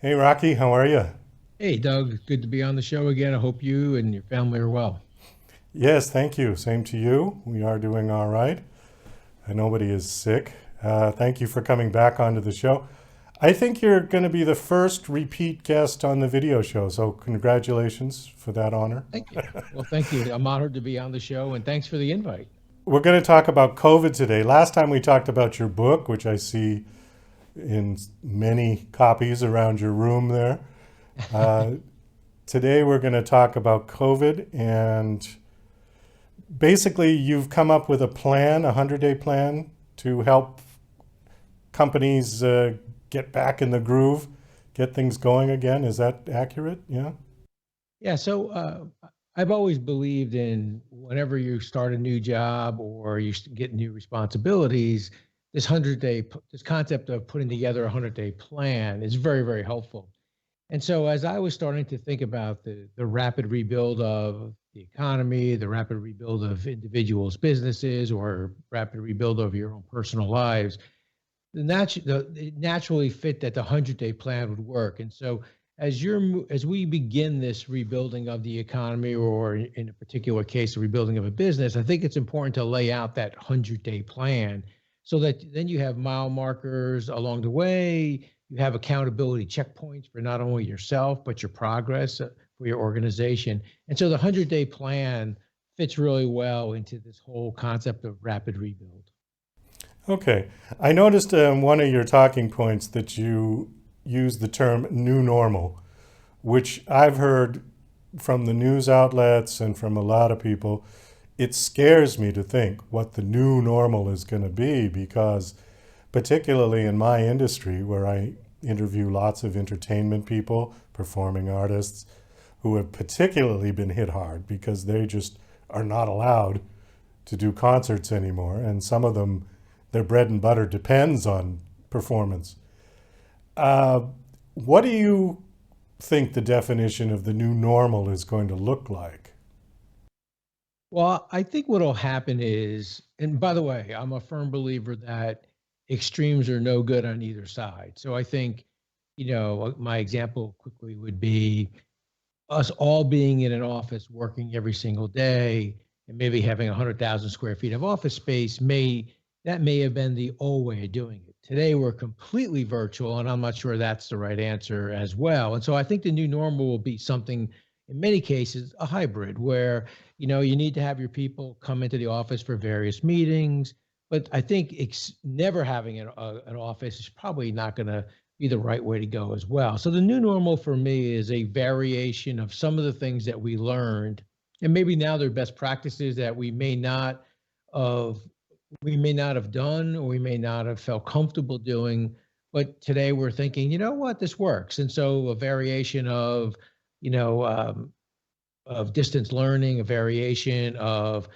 Hey Rocky, how are you? Hey, Doug, good to be on the show again. I hope you and your family are well. Yes, thank you. Same to you. We are doing all right. Nobody is sick. Thank you for coming back onto the show. I think you're going to be the first repeat guest on the video show, so congratulations for that honor. Thank you. Well, thank you. I'm honored to be on the show, and thanks for the invite. We're going to talk about COVID today. Last time we talked about your book, which I see in many copies around your room there. Uh, Today we're going to talk about COVID, and basically you've come up with a plan, a 100-day plan to help companies get back in the groove, get things going again. Is that accurate? Yeah. Yeah, I've always believed in whenever you start a new job or get new responsibilities, this concept of putting together a 100-day plan is very, very helpful. And so, as I was starting to think about the rapid rebuild of the economy, the rapid rebuild of individuals' businesses, or rapid rebuild of your own personal lives, it naturally fit that the 100-day plan would work. And so, as we begin this rebuilding of the economy, or in a particular case, the rebuilding of a business, I think it's important to lay out that 100-day plan so that then you have mile markers along the way. You have accountability checkpoints for not only yourself but your progress for your organization. And so the 100-day plan fits really well into this whole concept of rapid rebuild. Okay. I noticed one of your talking points that you use the term new normal, which I've heard from the news outlets and from a lot of people. It scares me to think what the new normal is going to be because, particularly in my industry where I interview lots of entertainment people, performing artists, who have particularly been hit hard because they just are not allowed to do concerts anymore. And some of them, their bread and butter depends on performance. Uh, what do you think the definition of the new normal is going to look like? Well, I think what'll happen is, and by the way, I'm a firm believer that extremes are no good on either side. So I think, my example quickly would be us all being in an office working every single day and maybe having 100,000 square feet of office space may have been the old way of doing it. Today we're completely virtual, and I'm not sure that's the right answer as well. And so I think the new normal will be something, in many cases, a hybrid where you need to have your people come into the office for various meetings. But I think never having an office is probably not going to be the right way to go as well. So the new normal for me is a variation of some of the things that we learned, and maybe now they're best practices that have we may not have done, or we may not have felt comfortable doing, but today we're thinking, you know what, this works. And so a variation you know um, of distance learning, a variation of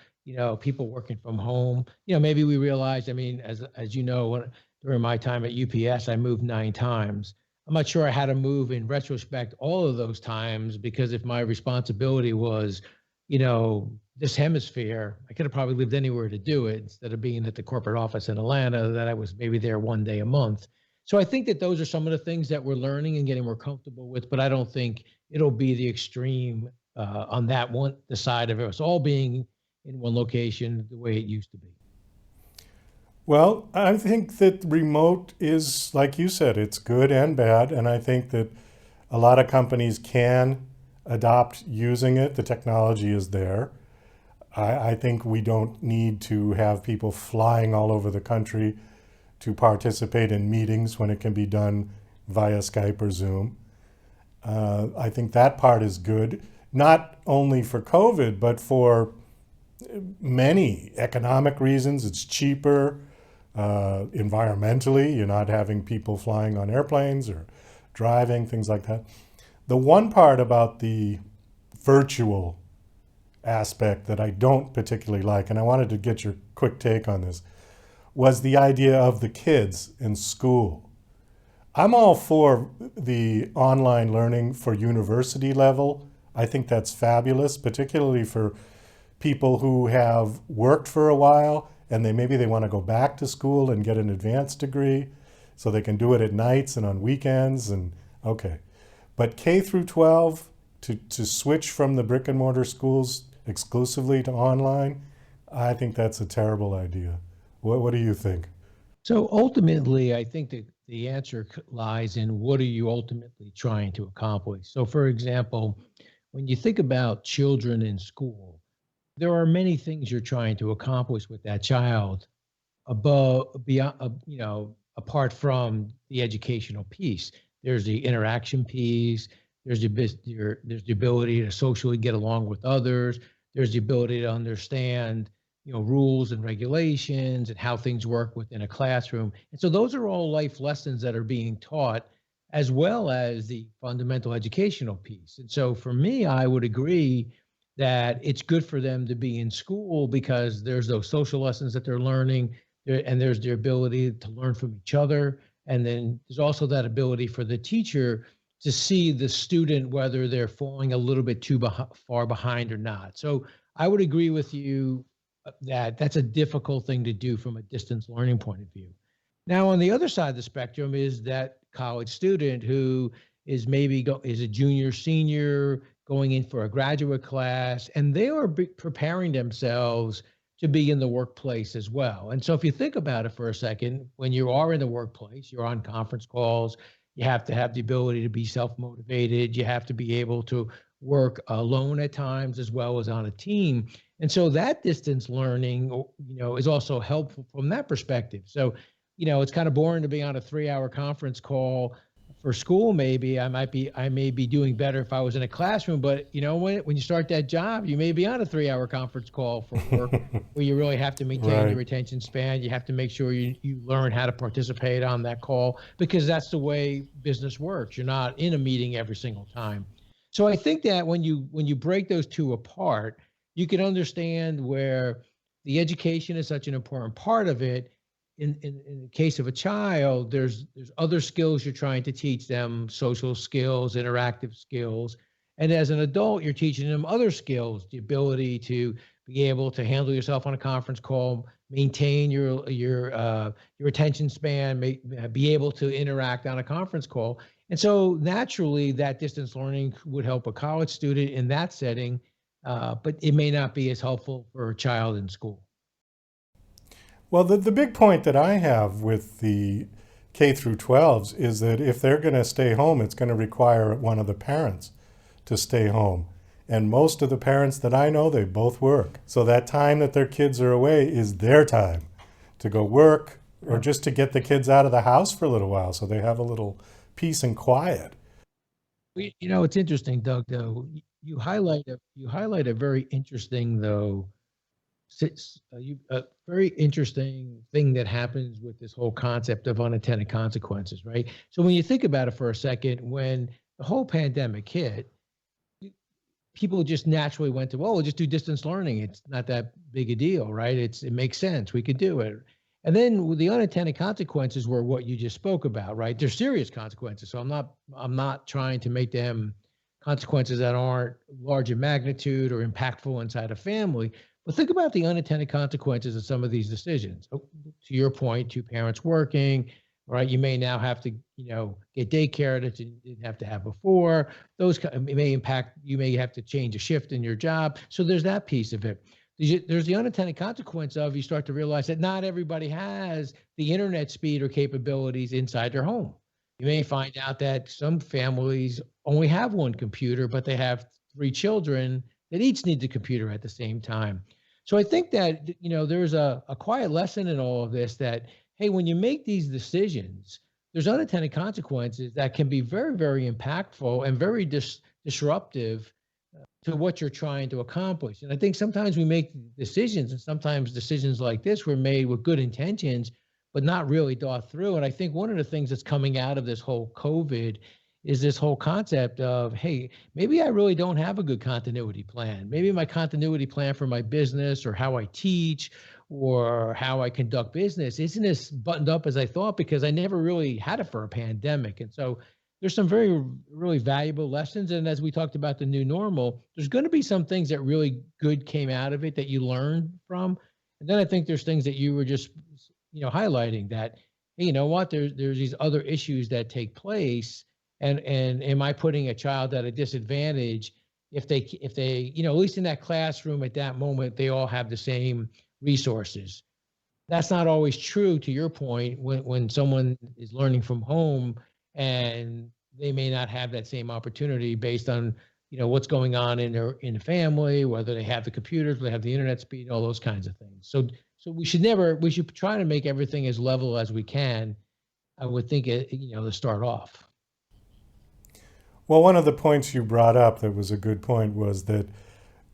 people working from home. Maybe we realized. I mean, as you know, during my time at UPS, I moved 9 times. I'm not sure I had to move in retrospect all of those times, because if my responsibility was, this hemisphere, I could have probably lived anywhere to do it instead of being at the corporate office in Atlanta, that I was maybe there one day a month. So I think that those are some of the things that we're learning and getting more comfortable with, but I don't think it'll be the extreme on that one, the side of us all being in one location the way it used to be. Well, I think that remote is, like you said, it's good and bad. And I think that a lot of companies can adopt using it. The technology is there. I think we don't need to have people flying all over the country to participate in meetings when it can be done via Skype or Zoom. I think that part is good, not only for COVID, but for many economic reasons. It's cheaper. Environmentally, you're not having people flying on airplanes or driving, things like that. The one part about the virtual aspect that I don't particularly like, and I wanted to get your quick take on this, was the idea of the kids in school. I'm all for the online learning for university level. I think that's fabulous, particularly for people who have worked for a while and maybe they want to go back to school and get an advanced degree so they can do it at nights and on weekends. And Okay. But K through 12, to switch from the brick and mortar schools exclusively to online, I think that's a terrible idea. What do you think? So ultimately, I think that the answer lies in what are you ultimately trying to accomplish? So, for example, when you think about children in school, there are many things you're trying to accomplish with that child above beyond apart from the educational piece. There's the interaction piece. There's the ability to socially get along with others. There's the ability to understand rules and regulations and how things work within a classroom. And so those are all life lessons that are being taught, as well as the fundamental educational piece. And so for me, I would agree that it's good for them to be in school because there's those social lessons that they're learning there, and there's their ability to learn from each other. And then there's also that ability for the teacher to see the student, whether they're falling a little bit too far behind or not. So I would agree with you that that's a difficult thing to do from a distance learning point of view. Now, on the other side of the spectrum is that college student who is is a junior, senior, going in for a graduate class, and they are preparing themselves to be in the workplace as well. And so if you think about it for a second, when you are in the workplace, you're on conference calls, you have to have the ability to be self-motivated, you have to be able to work alone at times as well as on a team. And so that distance learning, is also helpful from that perspective. So, it's kind of boring to be on a 3-hour conference call for school. Maybe I may be doing better if I was in a classroom, but when you start that job, you may be on a 3-hour conference call for work where you really have to maintain your Right. attention span. You have to make sure you learn how to participate on that call because that's the way business works. You're not in a meeting every single time. So I think that when you break those two apart, you can understand where the education is such an important part of it. In the case of a child, there's other skills you're trying to teach them, social skills, interactive skills. And as an adult, you're teaching them other skills, the ability to be able to handle yourself on a conference call, maintain your attention span, be able to interact on a conference call. And so naturally, that distance learning would help a college student in that setting, but it may not be as helpful for a child in school. Well, the big point that I have with the K through 12s is that if they're going to stay home, it's going to require one of the parents to stay home. And most of the parents that I know, they both work. So that time that their kids are away is their time to go work or just to get the kids out of the house for a little while so they have a little peace and quiet. It's interesting, Doug. Though you highlight a very interesting though a very interesting thing that happens with this whole concept of unintended consequences, right? So when you think about it for a second, when the whole pandemic hit, people just naturally went to, well, we'll just do distance learning. It's not that big a deal, right? It makes sense. We could do it. And then with the unintended consequences were what you just spoke about, right? They're serious consequences. So I'm not trying to make them consequences that aren't large in magnitude or impactful inside a family. But think about the unintended consequences of some of these decisions. To your point, two parents working, right? You may now have to, get daycare that you didn't have to have before. Those may impact, you may have to change a shift in your job. So there's that piece of it. There's the unintended consequence of you start to realize that not everybody has the internet speed or capabilities inside their home. You may find out that some families only have one computer, but they have three children that each need the computer at the same time. So I think that, there's a quiet lesson in all of this that, hey, when you make these decisions, there's unintended consequences that can be very, very impactful and very disruptive to what you're trying to accomplish. And I think sometimes we make decisions, and sometimes decisions like this were made with good intentions, but not really thought through. And I think one of the things that's coming out of this whole COVID is this whole concept of, hey, maybe I really don't have a good continuity plan. Maybe my continuity plan for my business or how I teach or how I conduct business isn't as buttoned up as I thought because I never really had it for a pandemic. And so there's some very really valuable lessons. And as we talked about the new normal, there's going to be some things that really good came out of it that you learned from. And then I think there's things that you were just, highlighting that, hey, you know what, there's these other issues that take place. And am I putting a child at a disadvantage if they at least in that classroom at that moment they all have the same resources? That's not always true, to your point, when someone is learning from home and they may not have that same opportunity based on what's going on in the family, whether they have the computers, whether they have the internet speed, all those kinds of things. So we should try to make everything as level as we can. I would think to start off. Well, one of the points you brought up that was a good point was that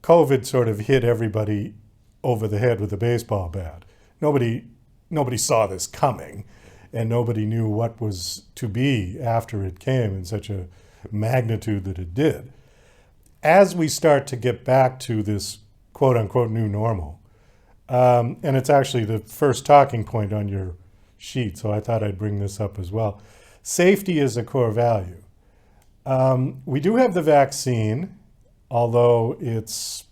COVID sort of hit everybody over the head with a baseball bat. Nobody, nobody saw this coming, and nobody knew what was to be after it came in such a magnitude that it did. As we start to get back to this quote unquote new normal, and it's actually the first talking point on your sheet, so I thought I'd bring this up as well. Safety is a core value. We do have the vaccine, although its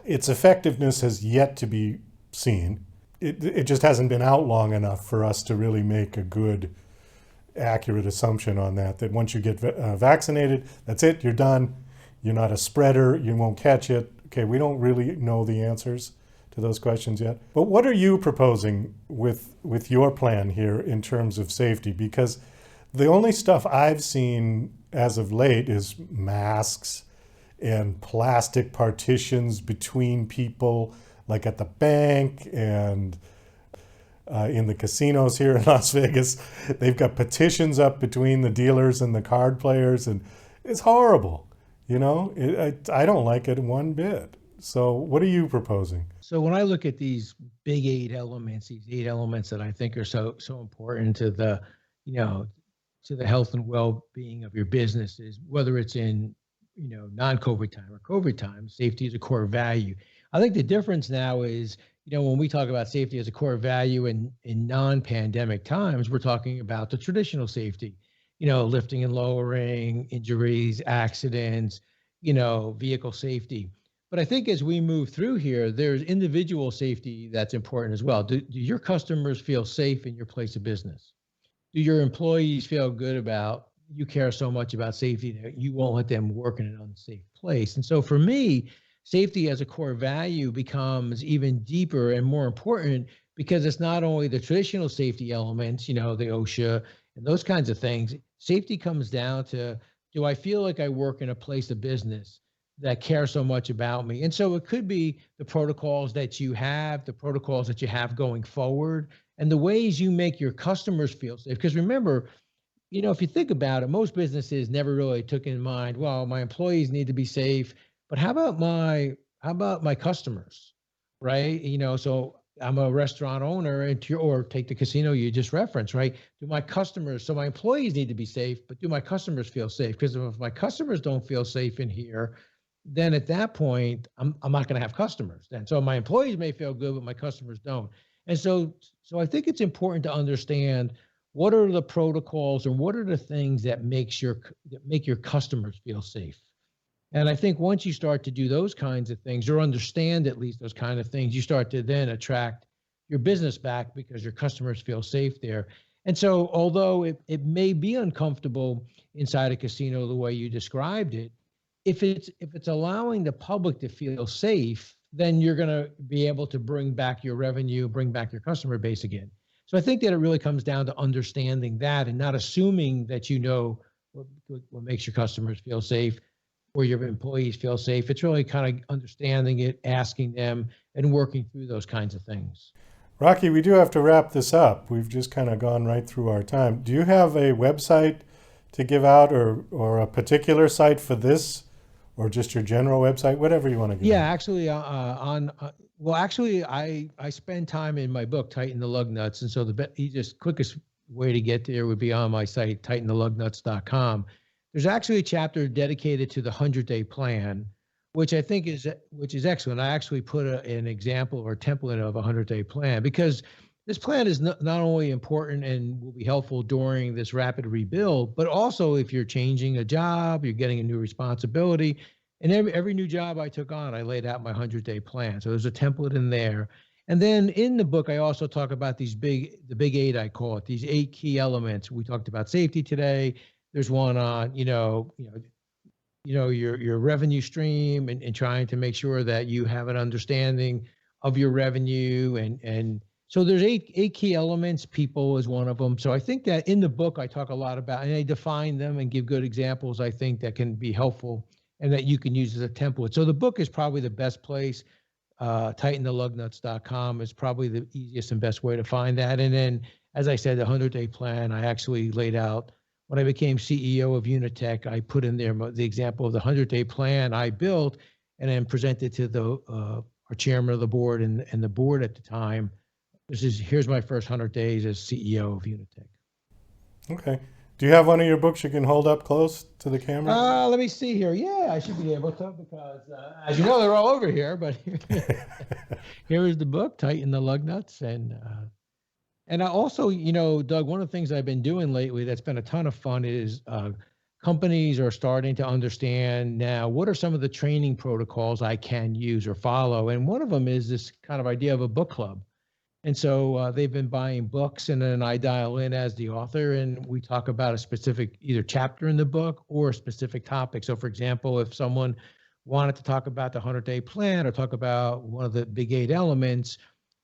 effectiveness has yet to be seen. It just hasn't been out long enough for us to really make a good, accurate assumption on that. That once you get vaccinated, that's it, you're done. You're not a spreader, you won't catch it. Okay, we don't really know the answers to those questions yet. But what are you proposing with your plan here in terms of safety? Because the only stuff I've seen as of late is masks and plastic partitions between people, like at the bank and in the casinos here in Las Vegas. They've got petitions up between the dealers and the card players, and it's horrible. I don't like it one bit. So what are you proposing? So when I look at these big these 8 elements that I think are so important to you know, the health and well-being of your businesses, whether it's in non-COVID time or COVID time, safety is a core value. I think the difference now is when we talk about safety as a core value in non-pandemic times, we're talking about the traditional safety, lifting and lowering, injuries, accidents, vehicle safety. But I think as we move through here, there's individual safety that's important as well. Do your customers feel safe in your place of business? Do your employees feel good about you care so much about safety that you won't let them work in an unsafe place? And so for me, safety as a core value becomes even deeper and more important because it's not only the traditional safety elements, the OSHA and those kinds of things. Safety comes down to, do I feel like I work in a place of business that care so much about me? And so it could be the protocols that you have, the protocols that you have going forward, and the ways you make your customers feel safe. Because remember, if you think about it, most businesses never really took in mind, well, my employees need to be safe, but how about my customers, right? So I'm a restaurant owner, or take the casino you just referenced, right? So my employees need to be safe, but do my customers feel safe? Because if my customers don't feel safe in here, then at that point, I'm not going to have customers then. So my employees may feel good, but my customers don't. And so I think it's important to understand what are the protocols and what are the things that make your customers feel safe. And I think once you start to do those kinds of things, or understand at least those kind of things, you start to then attract your business back because your customers feel safe there. And so although it may be uncomfortable inside a casino the way you described it, if it's allowing the public to feel safe, then you're going to be able to bring back your revenue, bring back your customer base again. So I think that it really comes down to understanding that and not assuming that what makes your customers feel safe or your employees feel safe. It's really kind of understanding it, asking them, and working through those kinds of things. Rocky, we do have to wrap this up. We've just kind of gone right through our time. Do you have a website to give out, or a particular site for this, or just your general website, whatever you want to give Yeah, out? actually, I spend time in my book, Tighten the Lug Nuts, and so the easiest, quickest way to get there would be on my site, tightenthelugnuts.com. There's actually a chapter dedicated to the 100-day plan, which is excellent. I actually put an example or template of a 100-day plan because this plan is not only important and will be helpful during this rapid rebuild, but also if you're changing a job, you're getting a new responsibility. And every new job I took on, I laid out my 100-day plan. So there's a template in there. And then in the book, I also talk about the big eight, I call it, these 8 key elements. We talked about safety today. There's one on, your revenue stream, and trying to make sure that you have an understanding of your revenue. And so there's eight key elements. People is one of them. So I think that in the book, I talk a lot about, and I define them and give good examples, I think, that can be helpful and that you can use as a template. So the book is probably the best place. TightenTheLugnuts.com is probably the easiest and best way to find that. And then, as I said, the 100-day plan, I actually laid out when I became CEO of UniTek. I put in there the example of the 100-day plan I built and then presented to our chairman of the board and the board at the time. Here's my first 100 days as CEO of UniTek. Okay. Do you have one of your books you can hold up close to the camera? Let me see here. Yeah, I should be able to, because as you know, they're all over here. But here is the book, Tighten the Lug Nuts. And I also, Doug, one of the things I've been doing lately that's been a ton of fun is companies are starting to understand now what are some of the training protocols I can use or follow. And one of them is this kind of idea of a book club. And so they've been buying books, and then I dial in as the author, and we talk about a specific either chapter in the book or a specific topic. So, for example, if someone wanted to talk about the 100-day plan or talk about one of the big 8 elements,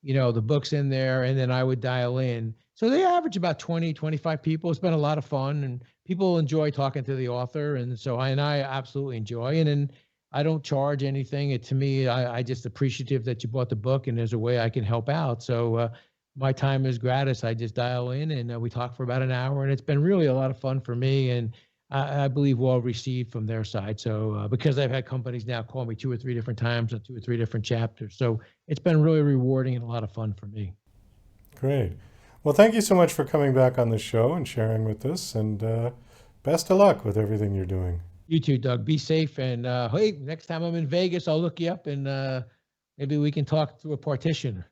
the book's in there, and then I would dial in. So they average about 20, 25 people. It's been a lot of fun, and people enjoy talking to the author. And so I absolutely enjoy. And then I don't charge anything. To me, I just appreciative that you bought the book, and there's a way I can help out. So my time is gratis. I just dial in, and we talk for about an hour, and it's been really a lot of fun for me, and I believe well received from their side. So because I've had companies now call me 2 or 3 different times on 2 or 3 different chapters. So it's been really rewarding and a lot of fun for me. Great. Well, thank you so much for coming back on the show and sharing with us, and best of luck with everything you're doing. You too, Doug. Be safe. And hey, next time I'm in Vegas, I'll look you up, and maybe we can talk through a partition.